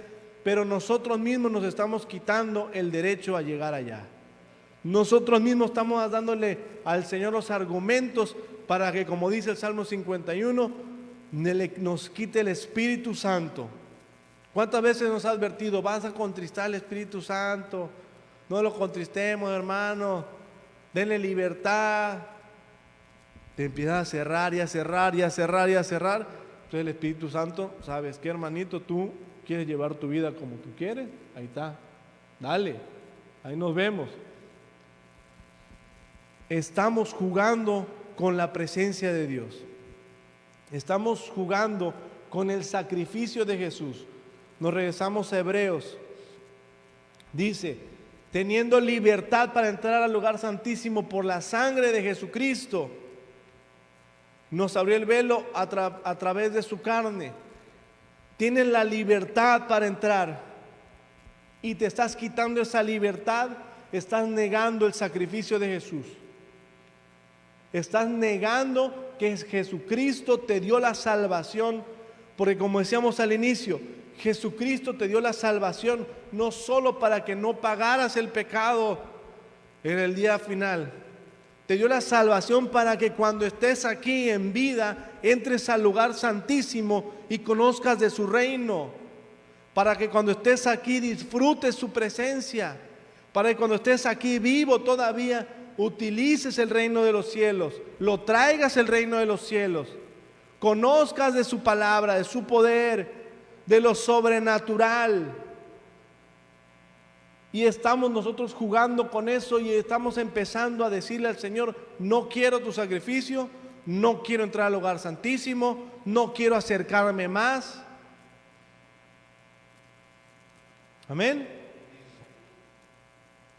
pero nosotros mismos nos estamos quitando el derecho a llegar allá. Nosotros mismos estamos dándole al Señor los argumentos para que, como dice el Salmo 51, nos quite el Espíritu Santo. ¿Cuántas veces nos ha advertido? Vas a contristar al Espíritu Santo, no lo contristemos, hermano, denle libertad. Te empiezas a cerrar y a cerrar y a cerrar y a cerrar. Entonces el Espíritu Santo, ¿sabes qué, hermanito? Tú quieres llevar tu vida como tú quieres, ahí está, dale, ahí nos vemos. Estamos jugando con la presencia de Dios. Estamos jugando con el sacrificio de Jesús. Nos regresamos a Hebreos. Dice, teniendo libertad para entrar al lugar santísimo por la sangre de Jesucristo, nos abrió el velo a través de su carne. Tienes la libertad para entrar y te estás quitando esa libertad, estás negando el sacrificio de Jesús. Estás negando que Jesucristo te dio la salvación, porque como decíamos al inicio, Jesucristo te dio la salvación no solo para que no pagaras el pecado en el día final. Te dio la salvación para que cuando estés aquí en vida entres al lugar santísimo y conozcas de su reino. Para que cuando estés aquí disfrutes su presencia. Para que cuando estés aquí vivo todavía utilices el reino de los cielos, lo traigas el reino de los cielos, conozcas de su palabra, de su poder, de lo sobrenatural. Y estamos nosotros jugando con eso y estamos empezando a decirle al Señor, no quiero tu sacrificio, no quiero entrar al lugar santísimo, no quiero acercarme más. Amén.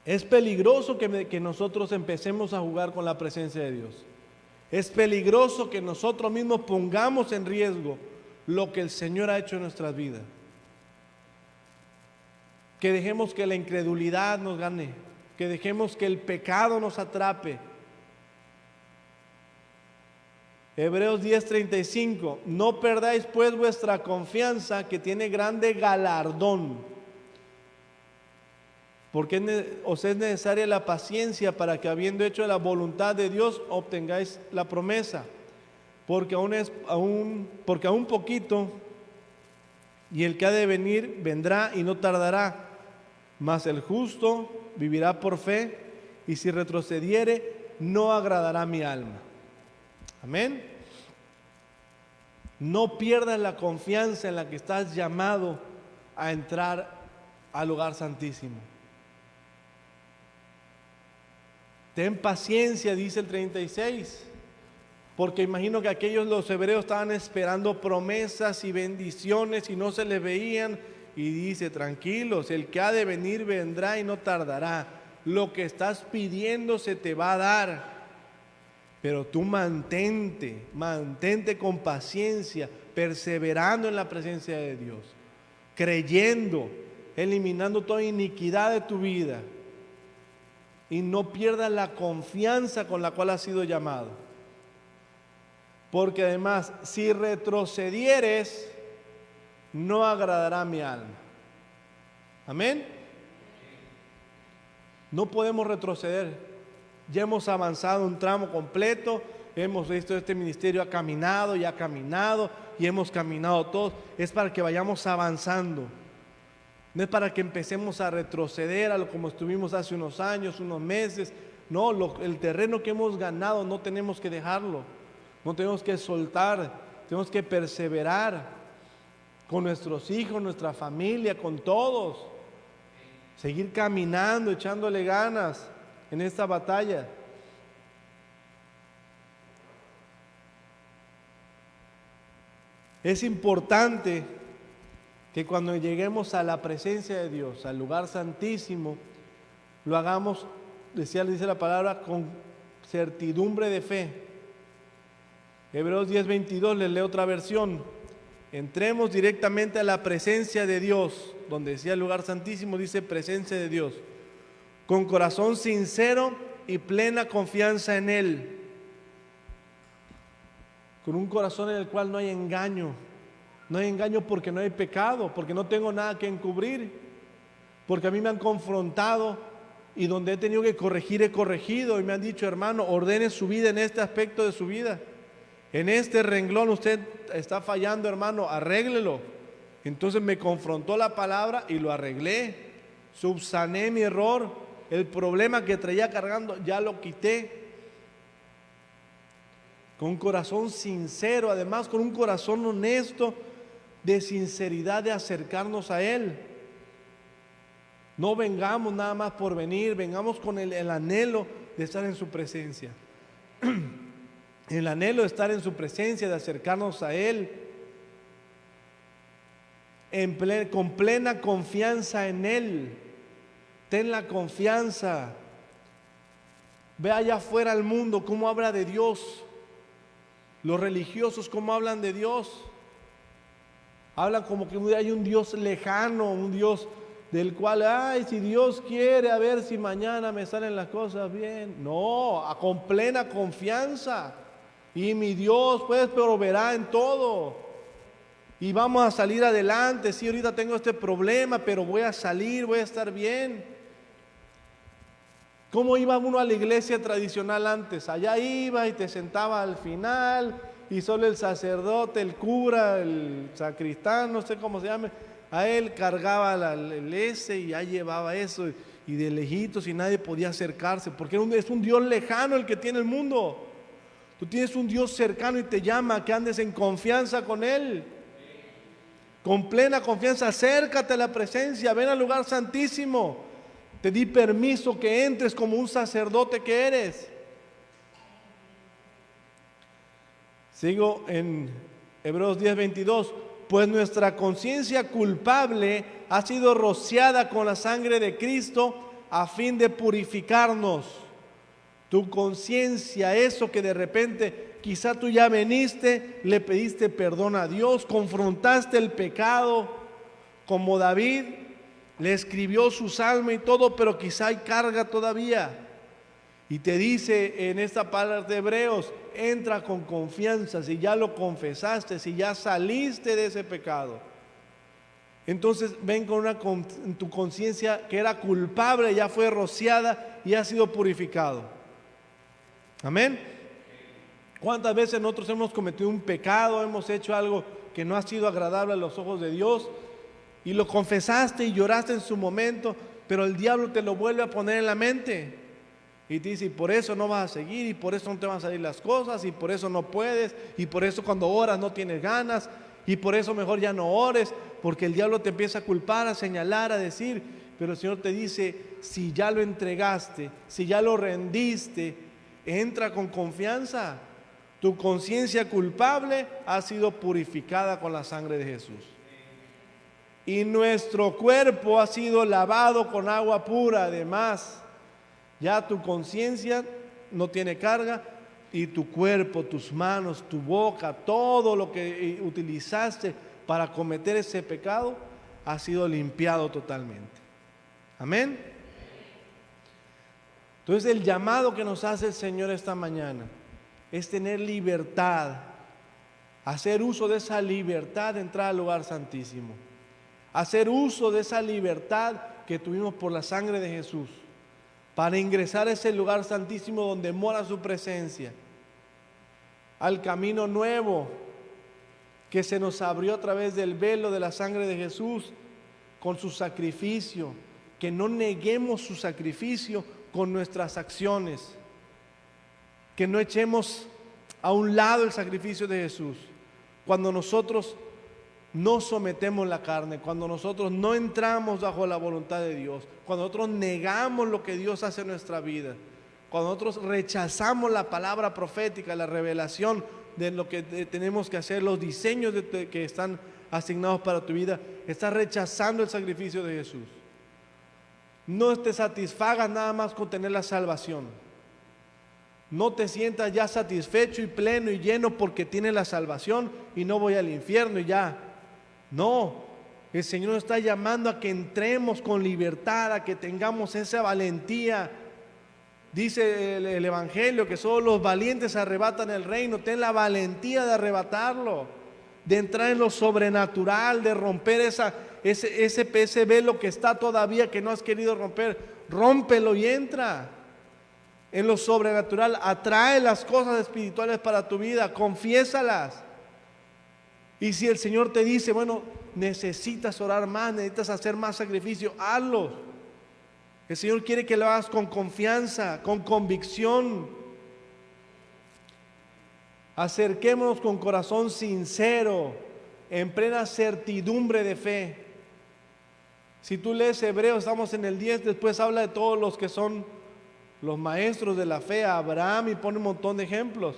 Es peligroso que nosotros empecemos a jugar con la presencia de Dios. Es peligroso que nosotros mismos pongamos en riesgo lo que el Señor ha hecho en nuestras vidas. Que dejemos que la incredulidad nos gane, que dejemos que el pecado nos atrape. Hebreos 10:35, no perdáis pues vuestra confianza, que tiene grande galardón. Porque os es necesaria la paciencia para que, habiendo hecho la voluntad de Dios, obtengáis la promesa. Porque aún poquito, y el que ha de venir vendrá y no tardará. Mas el justo vivirá por fe, y si retrocediere, no agradará mi alma. Amén. No pierdas la confianza en la que estás llamado a entrar al lugar santísimo. Ten paciencia, dice el 36, porque imagino que los hebreos estaban esperando promesas y bendiciones y no se les veían, y dice: tranquilos, el que ha de venir vendrá y no tardará. Lo que estás pidiendo se te va a dar, pero tú mantente con paciencia, perseverando en la presencia de Dios, creyendo, eliminando toda iniquidad de tu vida, y no pierdas la confianza con la cual has sido llamado. Porque además, si retrocedieres, no agradará mi alma. Amén. No podemos retroceder. Ya hemos avanzado un tramo completo. Hemos visto este ministerio ha caminado y hemos caminado todos. Es para que vayamos avanzando. No es para que empecemos a retroceder a lo como estuvimos hace unos años, unos meses. No, el terreno que hemos ganado no tenemos que dejarlo. No tenemos que soltar. Tenemos que perseverar con nuestros hijos, nuestra familia, con todos. Seguir caminando, echándole ganas en esta batalla. Es importante que cuando lleguemos a la presencia de Dios, al lugar santísimo, lo hagamos, dice la palabra, con certidumbre de fe. Hebreos 10:22, les leo otra versión. Entremos directamente a la presencia de Dios, donde decía el lugar santísimo, dice presencia de Dios, con corazón sincero y plena confianza en Él, con un corazón en el cual no hay engaño. No hay engaño porque no hay pecado, porque no tengo nada que encubrir, porque a mí me han confrontado y donde he tenido que corregir he corregido, y me han dicho: hermano, ordene su vida en este aspecto de su vida, en este renglón usted está fallando, hermano, arréglelo. Entonces me confrontó la palabra y lo arreglé, subsané mi error, el problema que traía cargando ya lo quité, con un corazón sincero, además con un corazón honesto, de sinceridad, de acercarnos a Él. No vengamos nada más por venir, vengamos con el anhelo de estar en su presencia. El anhelo de estar en su presencia, de acercarnos a Él, con plena confianza en Él. Ten la confianza. Ve allá afuera al mundo cómo habla de Dios. Los religiosos cómo hablan de Dios. Hablan como que hay un Dios lejano, un Dios del cual, ay, si Dios quiere, a ver si mañana me salen las cosas bien. No, con plena confianza. Y mi Dios pues proveerá en todo. Y vamos a salir adelante. Sí, ahorita tengo este problema, pero voy a salir, voy a estar bien. ¿Cómo iba uno a la iglesia tradicional antes? Allá iba y te sentaba al final, y solo el sacerdote, el cura, el sacristán, no sé cómo se llame, a él cargaba el ese y ya llevaba eso, y de lejitos, y nadie podía acercarse, porque es un Dios lejano el que tiene el mundo. Tú tienes un Dios cercano y te llama a que andes en confianza con Él. Con plena confianza, acércate a la presencia, ven al lugar santísimo. Te di permiso que entres como un sacerdote que eres. Sigo en Hebreos 10:22. Pues nuestra conciencia culpable ha sido rociada con la sangre de Cristo a fin de purificarnos. Tu conciencia, eso que de repente quizá tú ya veniste, le pediste perdón a Dios, confrontaste el pecado, como David le escribió su salmo y todo, pero quizá hay carga todavía. Y te dice en esta palabra de Hebreos, entra con confianza, si ya lo confesaste, si ya saliste de ese pecado. Entonces ven con tu conciencia que era culpable, ya fue rociada y ha sido purificado. Amén. ¿Cuántas veces nosotros hemos cometido un pecado, hemos hecho algo que no ha sido agradable a los ojos de Dios, y lo confesaste y lloraste en su momento, pero el diablo te lo vuelve a poner en la mente? Y te dice, y por eso no vas a seguir, y por eso no te van a salir las cosas, y por eso no puedes, y por eso cuando oras no tienes ganas, y por eso mejor ya no ores, porque el diablo te empieza a culpar, a señalar, a decir. Pero el Señor te dice, si ya lo entregaste, si ya lo rendiste, entra con confianza. Tu conciencia culpable ha sido purificada con la sangre de Jesús. Y nuestro cuerpo ha sido lavado con agua pura. Además, ya tu conciencia no tiene carga, y tu cuerpo, tus manos, tu boca, todo lo que utilizaste para cometer ese pecado ha sido limpiado totalmente. Amén. Entonces el llamado que nos hace el Señor esta mañana es tener libertad, hacer uso de esa libertad de entrar al lugar santísimo, hacer uso de esa libertad que tuvimos por la sangre de Jesús, para ingresar a ese lugar santísimo donde mora su presencia, al camino nuevo que se nos abrió a través del velo de la sangre de Jesús, con su sacrificio, que no neguemos su sacrificio con nuestras acciones, que no echemos a un lado el sacrificio de Jesús. Cuando nosotros no sometemos la carne, cuando nosotros no entramos bajo la voluntad de Dios, cuando nosotros negamos lo que Dios hace en nuestra vida, cuando nosotros rechazamos la palabra profética, la revelación de lo que tenemos que hacer, los diseños que están asignados para tu vida, estás rechazando el sacrificio de Jesús. No te satisfagas nada más con tener la salvación. No te sientas ya satisfecho y pleno y lleno porque tienes la salvación y no voy al infierno y ya. No, el Señor nos está llamando a que entremos con libertad, a que tengamos esa valentía. Dice el Evangelio que solo los valientes arrebatan el reino. Ten la valentía de arrebatarlo, de entrar en lo sobrenatural, de romper ese velo que está todavía, que no has querido romper. Rómpelo y entra en lo sobrenatural. Atrae las cosas espirituales para tu vida, confiésalas. Y si el Señor te dice, bueno, necesitas orar más, necesitas hacer más sacrificio, hazlo. El Señor quiere que lo hagas con confianza, con convicción. Acerquémonos con corazón sincero, en plena certidumbre de fe. Si tú lees Hebreos, estamos en el 10, después habla de todos los que son los maestros de la fe, Abraham, y pone un montón de ejemplos.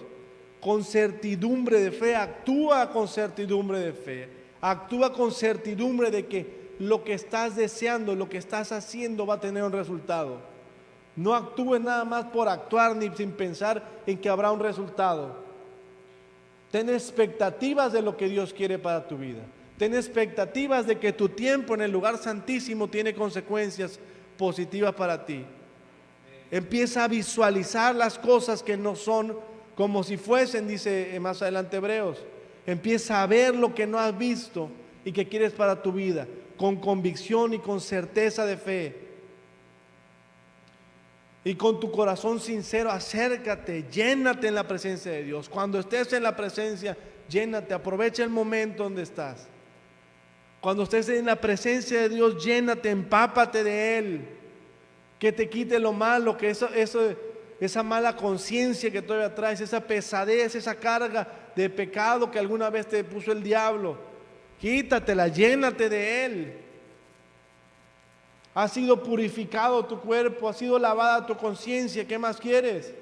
Con certidumbre de fe, actúa con certidumbre de fe, actúa con certidumbre de que lo que estás deseando, lo que estás haciendo va a tener un resultado. No actúes nada más por actuar ni sin pensar en que habrá un resultado. Ten expectativas de lo que Dios quiere para tu vida. Ten expectativas de que tu tiempo en el lugar santísimo tiene consecuencias positivas para ti. Empieza a visualizar las cosas que no son como si fuesen, dice más adelante Hebreos. Empieza a ver lo que no has visto y que quieres para tu vida, con convicción y con certeza de fe. Y con tu corazón sincero, acércate, llénate en la presencia de Dios. Cuando estés en la presencia, llénate, aprovecha el momento donde estás. Cuando estés en la presencia de Dios, llénate, empápate de Él. Que te quite lo malo, que esa mala conciencia que todavía traes, esa pesadez, esa carga de pecado que alguna vez te puso el diablo. Quítatela, llénate de Él. Ha sido purificado tu cuerpo, ha sido lavada tu conciencia. ¿Qué más quieres?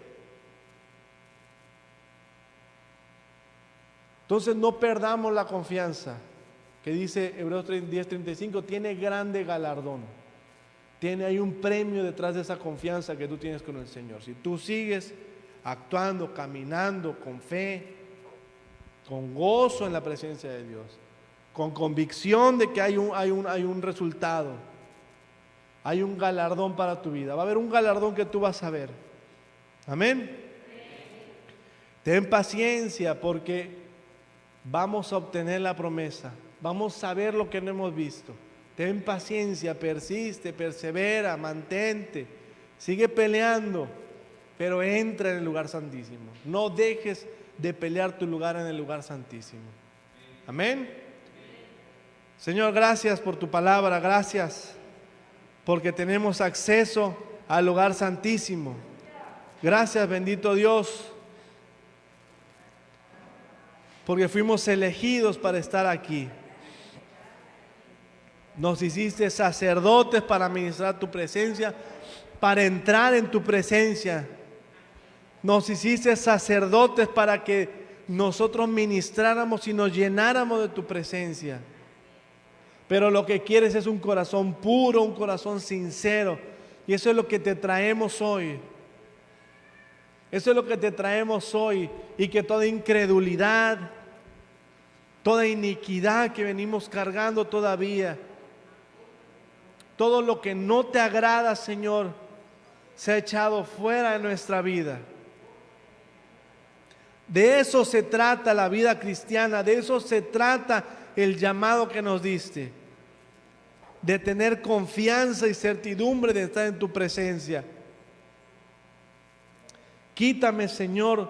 Entonces no perdamos la confianza, que dice Hebreos 10:35, tiene grande galardón. Hay un premio detrás de esa confianza que tú tienes con el Señor. Si tú sigues actuando, caminando con fe, con gozo en la presencia de Dios, con convicción de que hay un resultado, hay un galardón para tu vida. Va a haber un galardón que tú vas a ver. Amén. Ten paciencia porque vamos a obtener la promesa. Vamos a ver lo que no hemos visto. Ten paciencia, persiste, persevera, mantente, sigue peleando, pero entra en el lugar santísimo. No dejes de pelear tu lugar en el lugar santísimo. Amén. Señor, gracias por tu palabra, gracias porque tenemos acceso al lugar santísimo. Gracias, bendito Dios, porque fuimos elegidos para estar aquí. Nos hiciste sacerdotes para ministrar tu presencia, para entrar en tu presencia. Nos hiciste sacerdotes para que nosotros ministráramos y nos llenáramos de tu presencia. Pero lo que quieres es un corazón puro, un corazón sincero. Y eso es lo que te traemos hoy. Eso es lo que te traemos hoy. Y que toda incredulidad, toda iniquidad que venimos cargando todavía, todo lo que no te agrada, Señor, se ha echado fuera de nuestra vida. De eso se trata la vida cristiana, de eso se trata el llamado que nos diste, de tener confianza y certidumbre de estar en tu presencia. Quítame, Señor,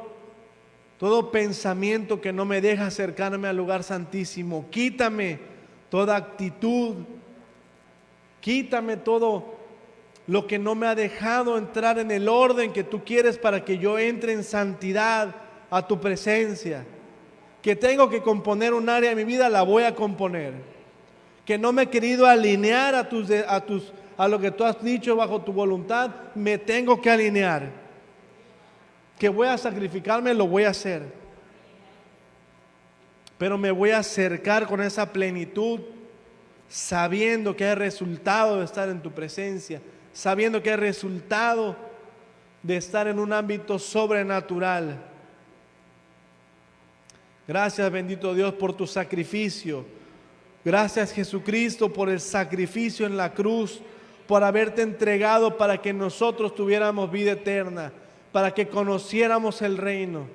todo pensamiento que no me deja acercarme al lugar santísimo. Quítame toda actitud, quítame todo lo que no me ha dejado entrar en el orden que tú quieres para que yo entre en santidad a tu presencia. Que tengo que componer un área de mi vida, la voy a componer. Que no me he querido alinear a lo que tú has dicho bajo tu voluntad, me tengo que alinear. Que voy a sacrificarme, lo voy a hacer. Pero me voy a acercar con esa plenitud, sabiendo que hay resultado de estar en tu presencia, sabiendo que hay resultado de estar en un ámbito sobrenatural. Gracias, bendito Dios, por tu sacrificio. Gracias, Jesucristo, por el sacrificio en la cruz, por haberte entregado para que nosotros tuviéramos vida eterna, para que conociéramos el reino.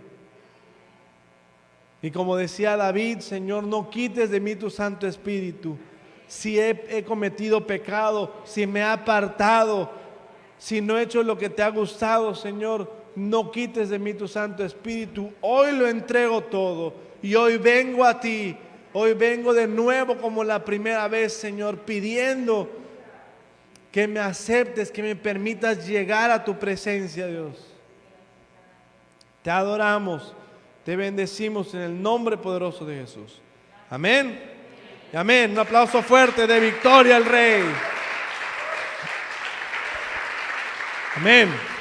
Y como decía David, Señor, no quites de mí tu Santo Espíritu. Si he cometido pecado, si me he apartado, si no he hecho lo que te ha gustado, Señor, no quites de mí tu Santo Espíritu. Hoy lo entrego todo y hoy vengo a ti. Hoy vengo de nuevo como la primera vez, Señor, pidiendo que me aceptes, que me permitas llegar a tu presencia, Dios. Te adoramos, te bendecimos en el nombre poderoso de Jesús. Amén. Y amén. Un aplauso fuerte de victoria al Rey. Amén.